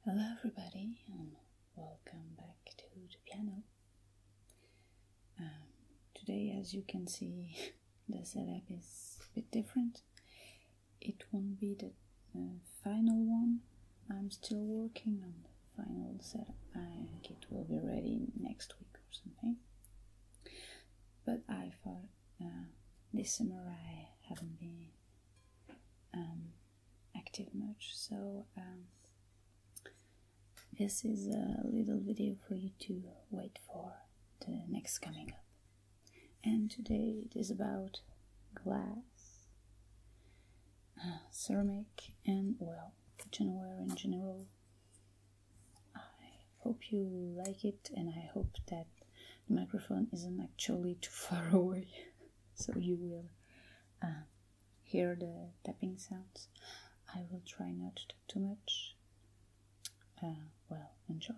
Hello everybody and welcome back to the piano. Today, as you can see, the setup is a bit different. It won't be the final one. I'm still working on the final setup. I think it will be ready next week or something. But I thought this summer I haven't been active much, so this is a little video for you to wait for the next coming up. And today it is about glass, ceramic, and well, kitchenware in general. I hope you like it, and I hope that the microphone isn't actually too far away, so you will hear the tapping sounds. I will try not to talk too much. Well, enjoy.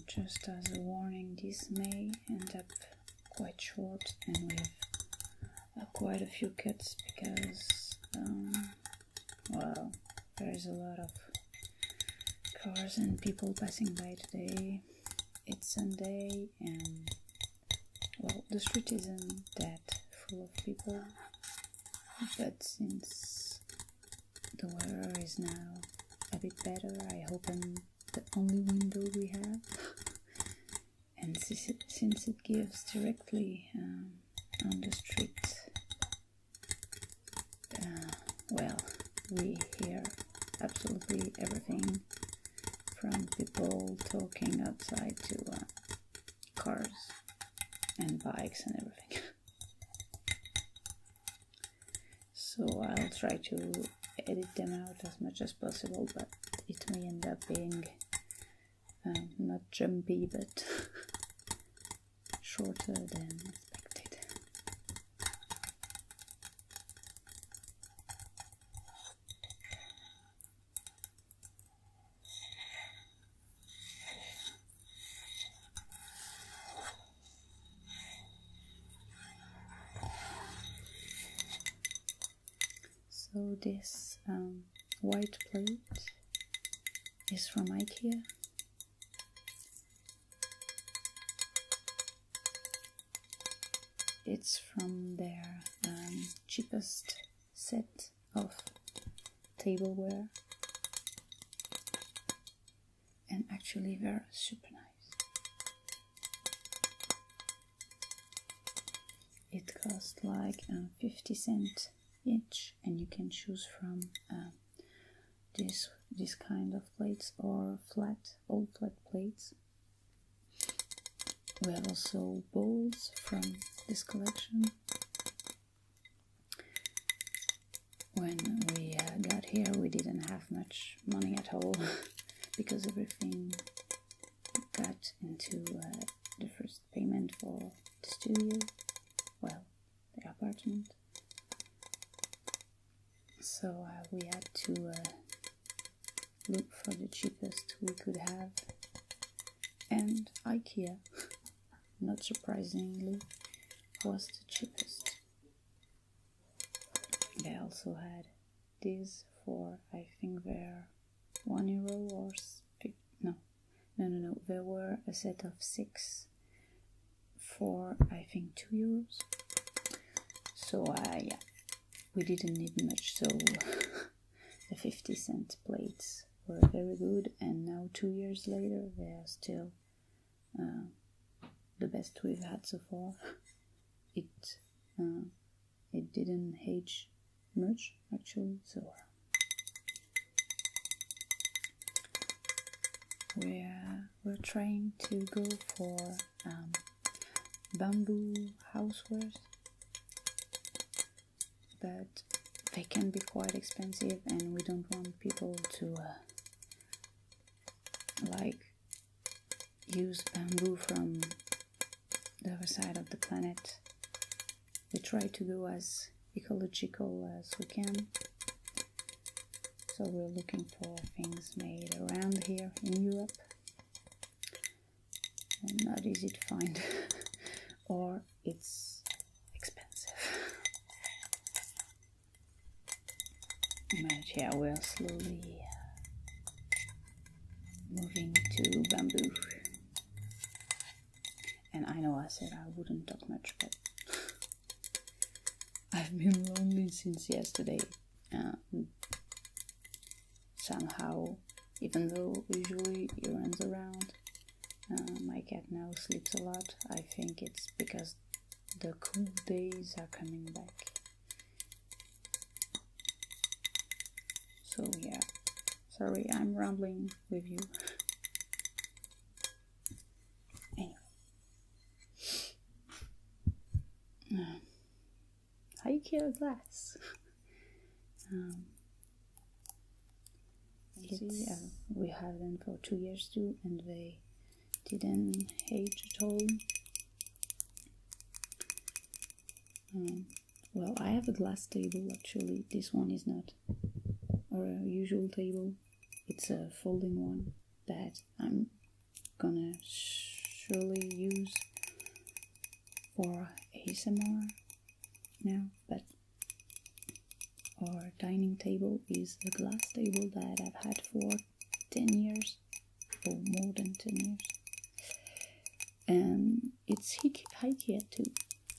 Just as a warning, this may end up quite short and with quite a few cuts because, well, there's a lot of cars and people passing by today. It's Sunday and, well, the street isn't that full of people, but since the weather is now a bit better, I open the only window we have, and since it gives directly on the street, well, we hear absolutely everything from people talking outside to cars and bikes and everything. So I'll try to edit them out as much as possible, but it may end up being not jumpy, but shorter than expected. So this white plate is from IKEA. It's from their cheapest set of tableware, and actually they're super nice. It costs like 50 cents each, and you can choose from this kind of plates or old flat plates. We have also bowls from this collection. When we got here, we didn't have much money at all because everything got into the first payment for the studio, well, the apartment. So we had to look for the cheapest we could have, and IKEA, not surprisingly, was the cheapest. They also had these for, I think they're €1 or no, there were a set of 6 for, I think, €2. So yeah, we didn't need much, so the 50-cent plates were very good, and now 2 years later they are still the best we've had so far. It didn't age much actually, so we're trying to go for bamboo housewares, but they can be quite expensive, and we don't want people to like use bamboo from the other side of the planet. We try to go as ecological as we can, so we're looking for things made around here in Europe, and not easy to find or it's expensive. But yeah, we're slowly moving to bamboo. And I know I said I wouldn't talk much, but I've been lonely since yesterday. Somehow, even though usually he runs around, my cat now sleeps a lot. I think it's because the cool days are coming back. So yeah, sorry I'm rambling with you. Anyway, IKEA glass. We had them for 2 years too, and they didn't age at all. Well, I have a glass table actually. This one is not our usual table. It's a folding one that I'm gonna surely use for ASMR now, but our dining table is a glass table that I've had for 10 years, or more than 10 years, and it's IKEA too.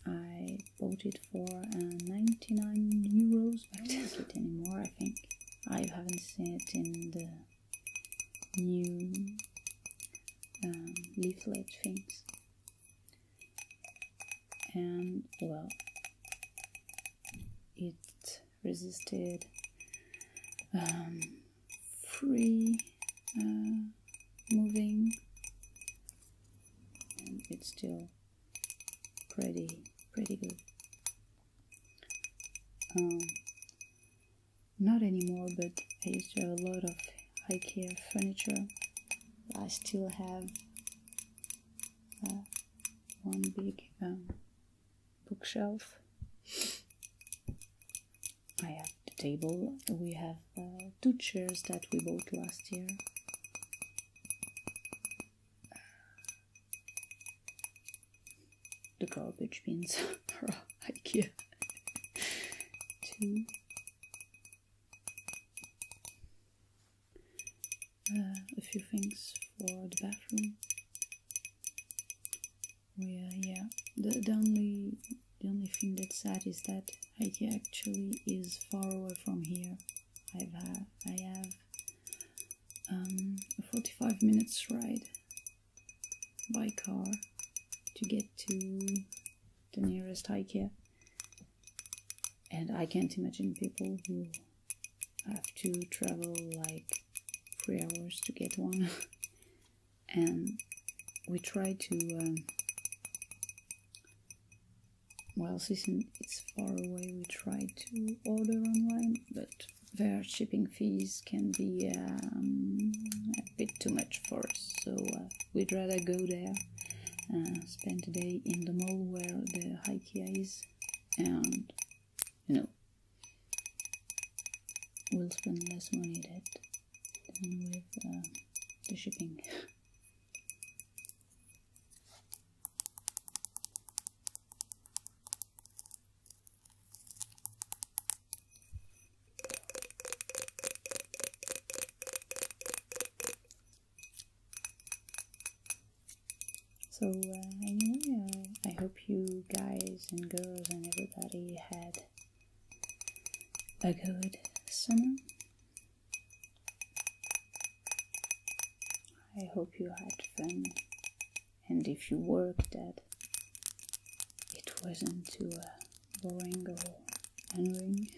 I bought it for 99 euros. I don't like it anymore, I think. I haven't seen it in the new leaflet things. And well, it resisted free moving, and it's still pretty good. Not anymore, but I used to have a lot of IKEA furniture. I still have one big bookshelf. I have the table. We have 2 chairs that we bought last year. The garbage bins are IKEA too. A few things for the bathroom. Yeah. The only thing that's sad is that IKEA actually is far away from here. I have a 45 minutes ride by car to get to the nearest IKEA, and I can't imagine people who have to travel like 3 hours to get one. And we try to well, since it's far away, we try to order online, but their shipping fees can be a bit too much for us, so we'd rather go there, spend the day in the mall where the IKEA is, and we'll spend less money than with the shipping. So anyway, I hope you guys and girls and everybody had a good summer. I hope you had fun and if you work that it wasn't too boring or annoying.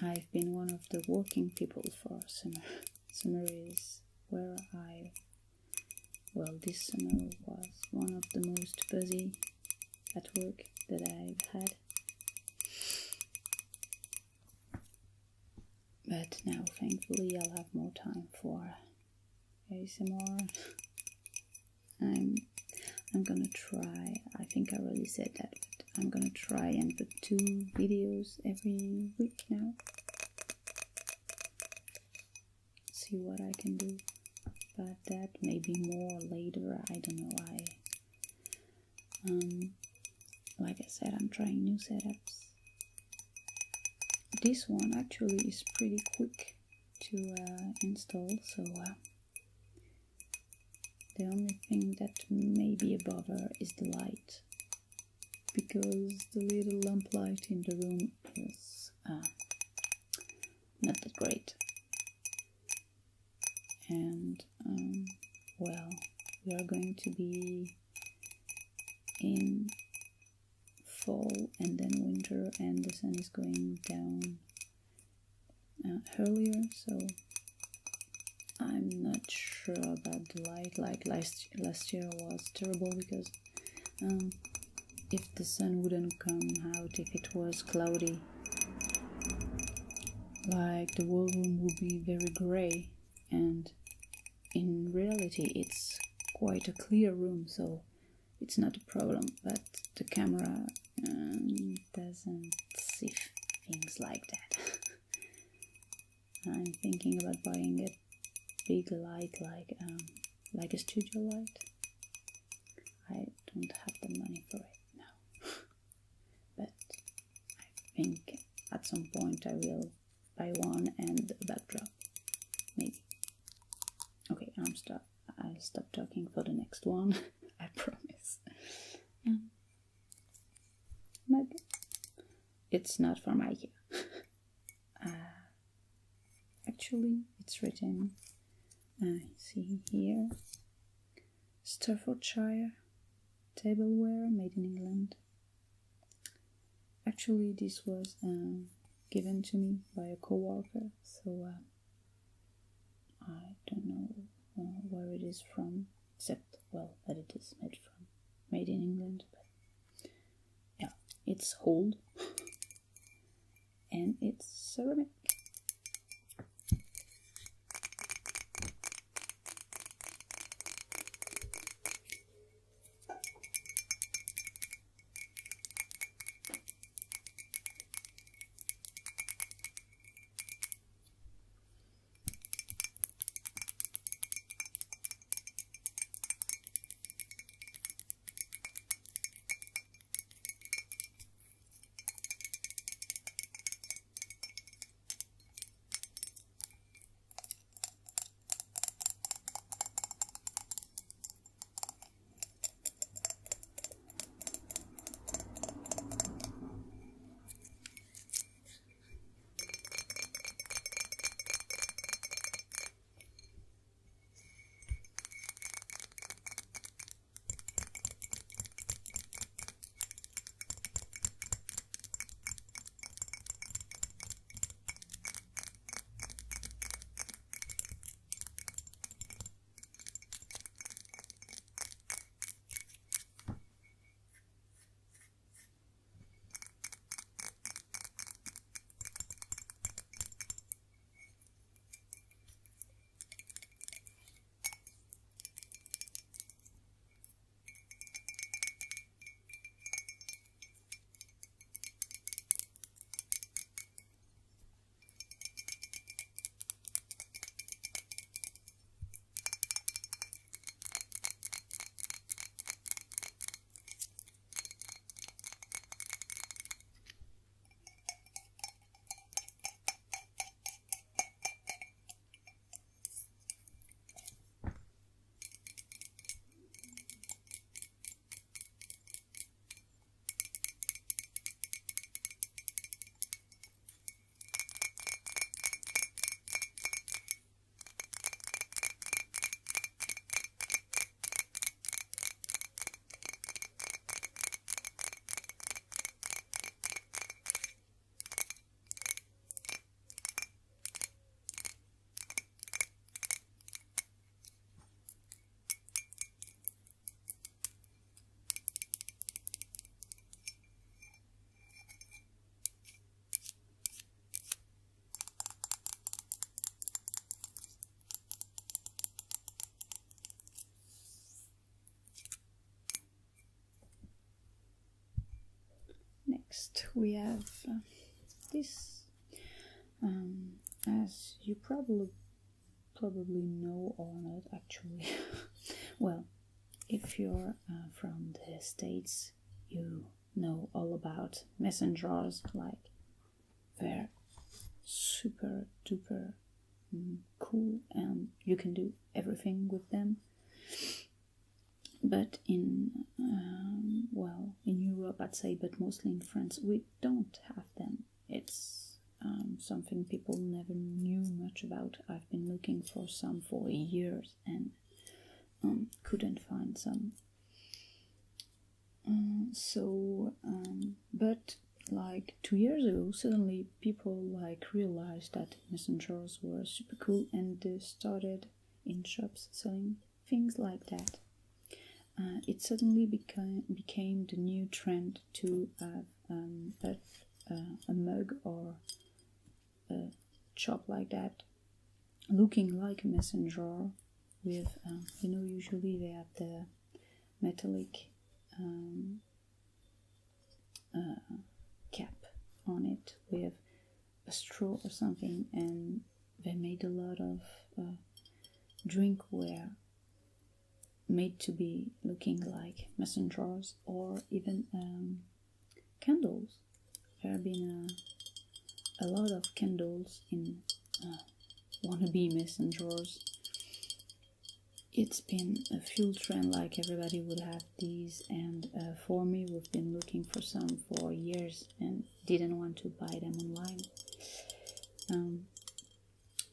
I've been one of the working people for summaries where this summer was one of the most busy at work that I've had. But now, thankfully, I'll have more time for ASMR. I'm gonna try, I think I already said that, but I'm gonna try and put 2 videos every week now. See what I can do. But that may be more later, I don't know. Like I said, I'm trying new setups. This one actually is pretty quick to install, so the only thing that may be a bother is the light, because the little lamp light in the room is not that great. And well, we are going to be in fall and then winter, and the sun is going down earlier, so I'm not sure about the light. Like last year was terrible, because if the sun wouldn't come out, if it was cloudy, like the whole room would be very grey, and in reality it's quite a clear room, so it's not a problem, but the camera doesn't see things like that. I'm thinking about buying a big light, like a studio light. I don't have the money for it now, but I think at some point I will buy one and a backdrop, maybe. Okay, I'll stop talking for the next one. I promise. Maybe it's not from IKEA. Actually, it's written. See here, Staffordshire tableware made in England. Actually, this was given to me by a co-worker, so I don't know where it is from, except, well, that it is made in England, but yeah, it's old, and it's ceramic. Next we have this, as you probably know or not actually. Well, if you're from the States, you know all about mason jars. Like, they're super duper cool and you can do everything with them. But in in Europe, I'd say, but mostly in France, we don't have them. It's something people never knew much about. I've been looking for some for years and couldn't find some. But like 2 years ago, suddenly people like realized that mason jars were super cool, and they started in shops selling things like that. It suddenly became the new trend to have a mug or a chop like that, looking like a mason jar with, usually they have the metallic cap on it with a straw or something, and they made a lot of drinkware made to be looking like mason jars, or even candles. There have been a lot of candles in wannabe mason jars. It's been a full trend, like everybody would have these, and for me, we've been looking for some for years and didn't want to buy them online.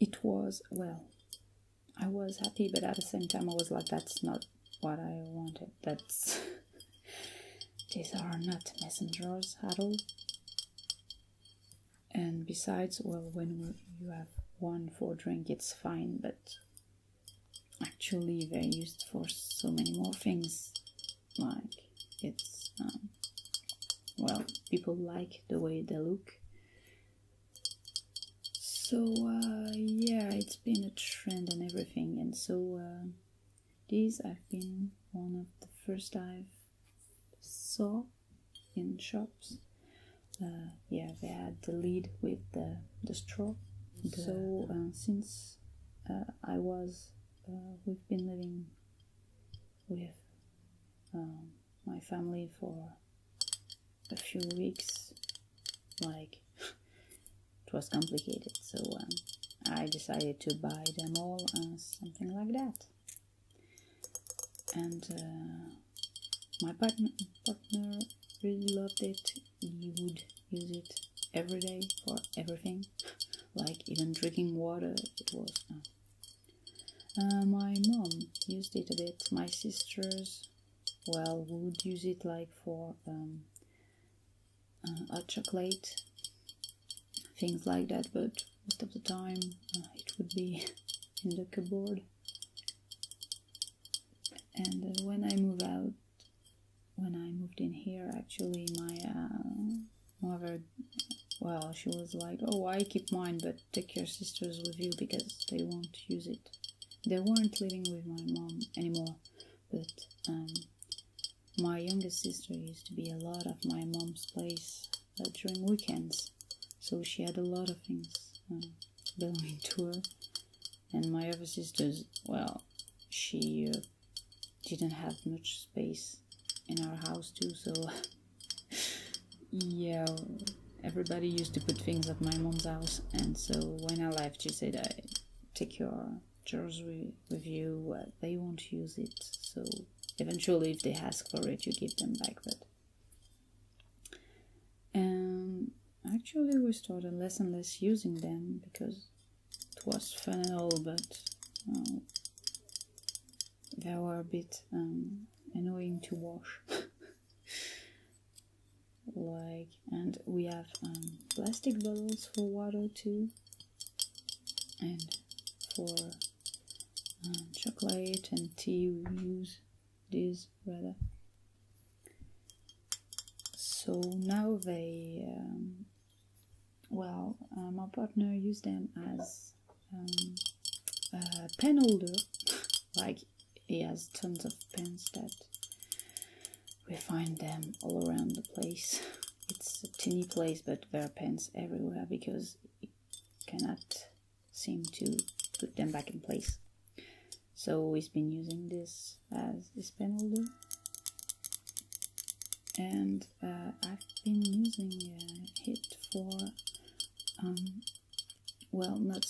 It was, well, I was happy, but at the same time I was like, that's not what I wanted. These are not mason jars at all. And besides, well, when you have one for drink, it's fine, but actually they're used for so many more things. Like, it's, people like the way they look. So, yeah, it's been a trend and everything, and so these have been one of the first I've saw in shops. Yeah, they had the lid with the straw. So, since we've been living with my family for a few weeks, like, it was complicated, so I decided to buy them all, something like that. And my partner really loved it. He would use it every day for everything, like even drinking water. It was. My mom used it a bit. My sisters, would use it like for hot chocolate, things like that, but most of the time it would be in the cupboard. And when I moved in here, actually, my mother, she was like, oh, I keep mine, but take your sisters with you because they won't use it. They weren't living with my mom anymore, but my youngest sister used to be a lot of my mom's place during weekends. So she had a lot of things belonging to her. And my other sisters, she didn't have much space in our house too, so yeah, everybody used to put things at my mom's house. And so when I left, she said, I take your jars with you, they won't use it, so eventually if they ask for it, you give them back. But actually we started less and less using them because it was fun and all, but they were a bit annoying to wash. And we have plastic bottles for water too, and for chocolate and tea we use these rather. So now they, my partner used them as a pen holder. Like, he has tons of pens that we find them all around the place. it's a teeny place, but there are pens everywhere because you cannot seem to put them back in place. So we've been using this as this pen holder, and I've been using it for well, not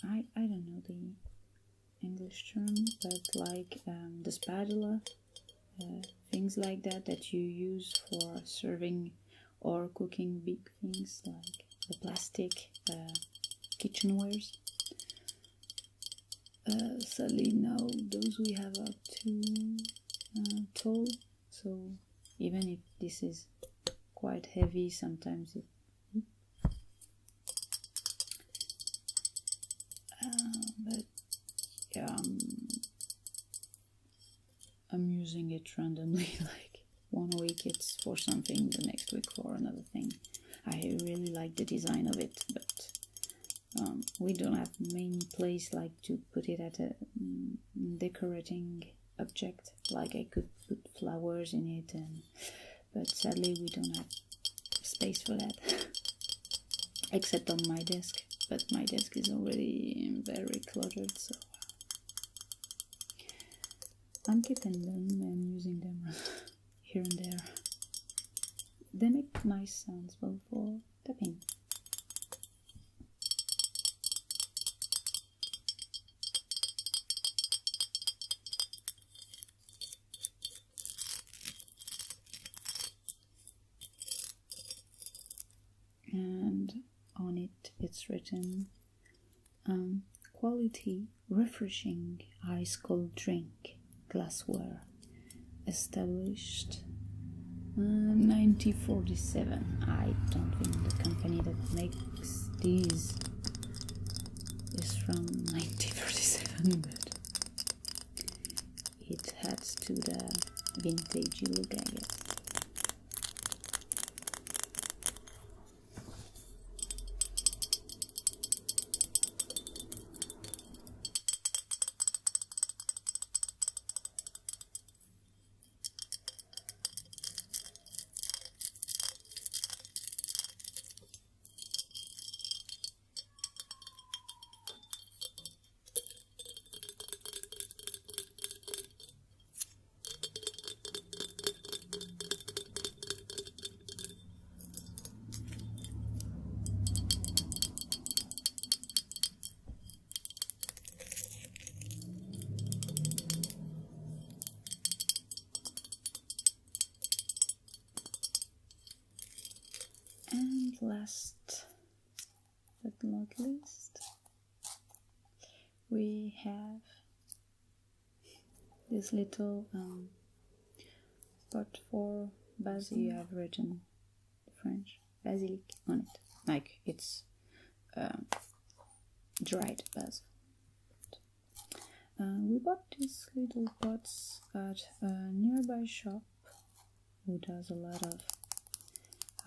I don't know the English term, but like the spatula, things like that you use for serving or cooking big things, like the plastic kitchenwares. Sadly now those we have are too tall, so even if this is quite heavy, sometimes it but yeah, I'm using it randomly. Like one week it's for something, the next week for another thing. I really like the design of it, but we don't have many place like to put it at a decorating object. Like I could put flowers in it, but sadly we don't have space for that. Except on my desk, but my desk is already very cluttered, so I'm keeping them and using them here and there. They make nice sounds well for tapping. And on it it's written quality, refreshing, ice cold drink, glassware, established 1947. I don't think the company that makes these is from 1947, but it adds to the vintagey look, I guess. And last but not least, we have this little pot for basil. I've written French basilic on it, like it's dried basil. We bought these little pots at a nearby shop who does a lot of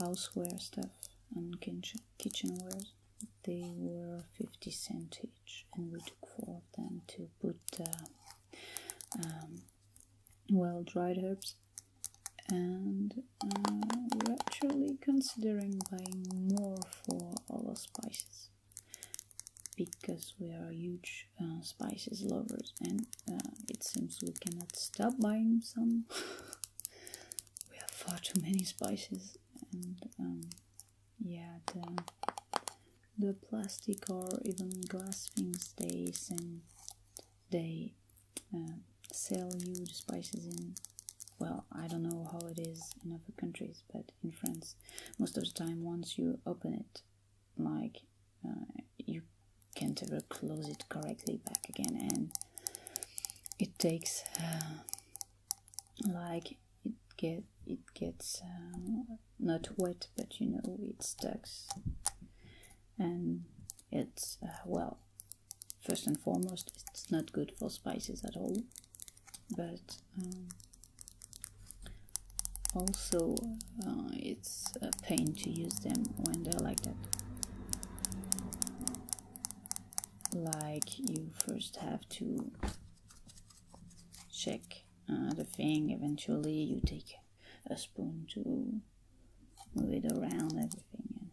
houseware stuff and kitchenwares. They were 50 cents each, and we took 4 of them to put well, dried herbs. And we're actually considering buying more for all our spices, because we are huge spices lovers, and it seems we cannot stop buying some. We have far too many spices, and yeah, the plastic or even glass things they sell you the spices in. Well, I don't know how it is in other countries, but in France, most of the time, once you open it, like you can't ever close it correctly back again, and it takes like it gets not wet, but you know, it stucks, and it's well, first and foremost, it's not good for spices at all, but also it's a pain to use them when they're like that. Like, you first have to check the thing, eventually you take a spoon to move it around everything and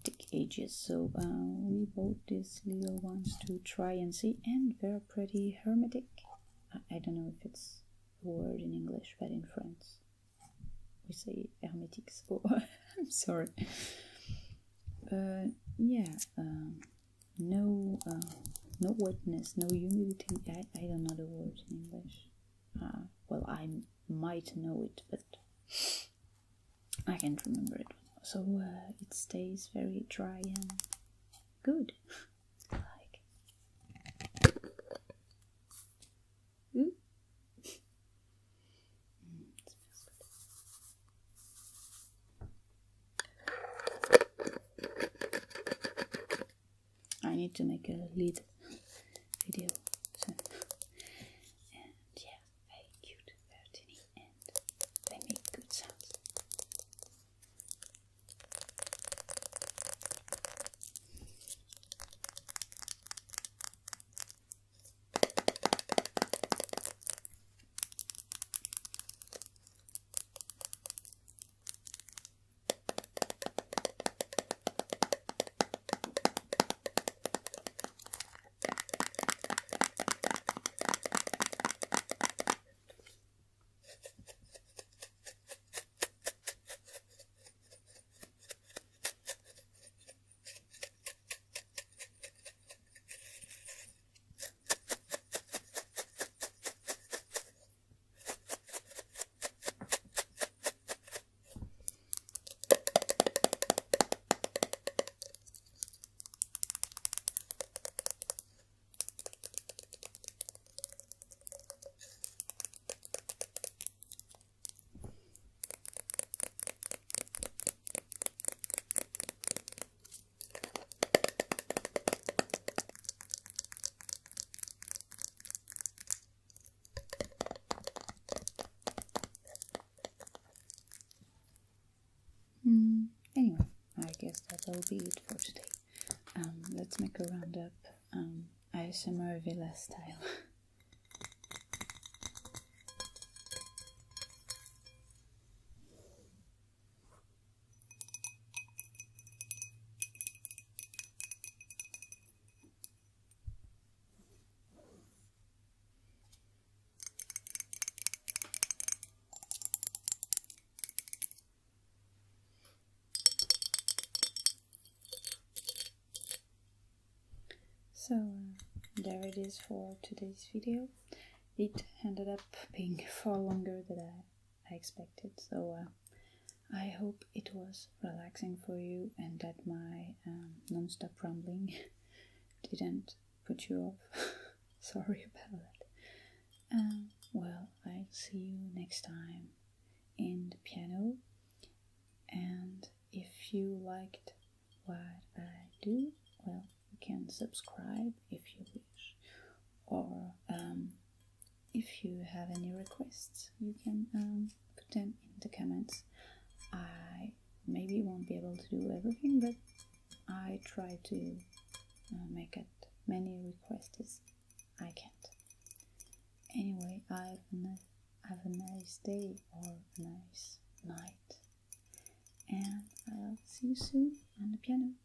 take ages. So we bought these little ones to try and see, and they're pretty hermetic. I don't know if it's a word in English, but in France we say hermetic, so I'm sorry. Yeah, no wetness, no humidity. I don't know the word in English. Well, I might know it, but I can't remember it. So it stays very dry and good. Like, ooh. It smells good. I need to make a lid video soon. And yeah, very cute, very tiny, and they make good sounds. Anyway, I guess that will be it for today. Let's make a roundup. ASMR villa style. So there it is for today's video. It ended up being far longer than I expected, so I hope it was relaxing for you and that my non-stop rambling didn't put you off. Sorry about that. Well, I'll see you next time in the piano, and if you liked what I do, well, you can subscribe if you wish, or if you have any requests, you can put them in the comments. I maybe won't be able to do everything, but I try to make as many requests as I can. Anyway, have a nice day or a nice night, and I'll see you soon on the piano.